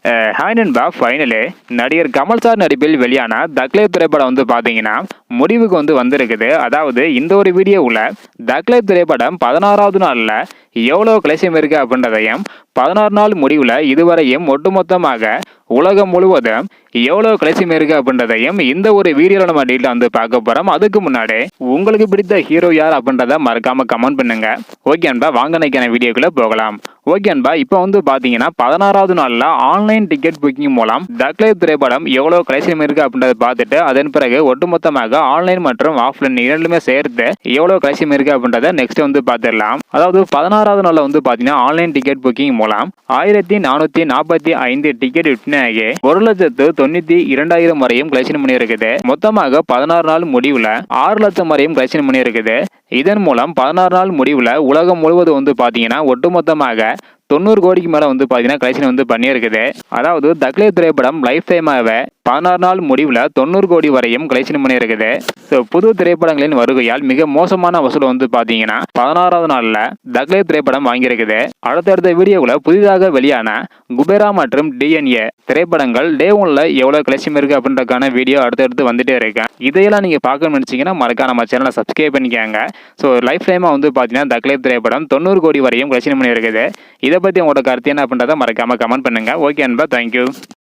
Hi நண்பா, ஃபைனலே நடிகர் Kamal sir நடிப்பில் வெளியான தக்லைஃப் திரைப்படம் வந்து பார்த்தீங்கன்னா முடிவுக்கு வந்து வந்திருக்குது. அதாவது இந்த ஒரு வீடியோவில் தக்லைஃப் திரைப்படம் 16வது நாளில் எவ்வளோ கலெக்ஷன் இருக்கு அப்படின்றதையும் 16 நாள் முடிவில் இதுவரையும் ஒட்டுமொத்தமாக உலகம் முழுவதும் எவ்வளோ கலெக்ஷன் இருக்கு அப்படின்றதையும் இந்த ஒரு வீடியோவில் நம்ம டீட்டெயில் வந்து பார்க்க போகிறோம். அதுக்கு முன்னாடி உங்களுக்கு பிடித்த ஹீரோ யார் அப்படின்றத மறக்காம கமெண்ட் பண்ணுங்க. ஓகே அன்பா, வாங்க நினைக்கிற வீடியோக்குள்ள போகலாம். ஓகே அன்பா, இப்போ வந்து பார்த்தீங்கன்னா 16வது நாளில் ஆன்லைன் டிக்கெட் புக்கிங் மூலம் தக்லைஃப் திரைப்படம் எவ்வளோ கலெக்ஷன் இருக்கு அப்படின்றத பார்த்துட்டு அதன் பிறகு ஒட்டுமொத்தமாக ஆன்லைன் மற்றும் ஆஃப்லைன் இரண்டுமே சேர்த்து எவ்வளோ கலெக்ஷன் இருக்கு அப்படின்றத நெக்ஸ்ட் வந்து பார்த்துடலாம். அதாவது 16வது நாளில் வந்து பார்த்தீங்கன்னா ஆன்லைன் டிக்கெட் புக்கிங் மூலம் 1445 டிக்கெட் விற்பனையாகி 1,92,000 வரையும் கலெக்ஷன் பண்ணி இருக்குது. மொத்தமாக 16 நாள் முடிவுல 6 லட்சம் வரையும் கலெக்ஷன் பண்ணி இருக்குது. இதன் மூலம் 16 நாள் முடிவுல உலகம் முழுவதும் வந்து பாத்தீங்கன்னா ஒட்டுமொத்தமாக 90 கோடிக்கு மேல வந்து பாத்தீங்கன்னா கலெக்ஷன் வந்து பண்ணியிருக்குது. அதாவது தக்லைஃப் திரைப்படம் லைஃப் டைமாகவே 16 நாள் முடிவுல 90 கோடி வரையும் கலெக்ஷன் பண்ணியிருக்குது. ஸோ புது திரைப்படங்களின் வருகையால் மிக மோசமான வசூல் வந்து பாத்தீங்கன்னா 16வது நாள்ல தக்லைஃப் திரைப்படம் வாங்கியிருக்குது. அடுத்தடுத்த வீடியோவில் புதிதாக வெளியான குபேரா மற்றும் டிஎன்ஏ திரைப்படங்கள் டே 1ல எவ்வளவு கலெக்ஷன் இருக்கு அப்படின்றதுக்கான வீடியோ அடுத்தடுத்து வந்துட்டே இருக்கேன். இதையெல்லாம் நீங்க பார்க்கணும்னு நினைச்சீங்கன்னா மறக்காம நம்ம சேனலை சப்ஸ்கிரைப் பண்ணிக்காங்க. ஸோ லைஃப் டைமா வந்து பாத்தீங்கன்னா தக்லைஃப் திரைப்படம் 90 கோடி வரையும் கலெக்ஷன் பண்ணியிருக்குது. இதை பத்தி உங்களோட கருத்து என்ன அப்படின்றத மறக்காம கமெண்ட் பண்ணுங்க. ஓகே அன்பா, தேங்க்யூ.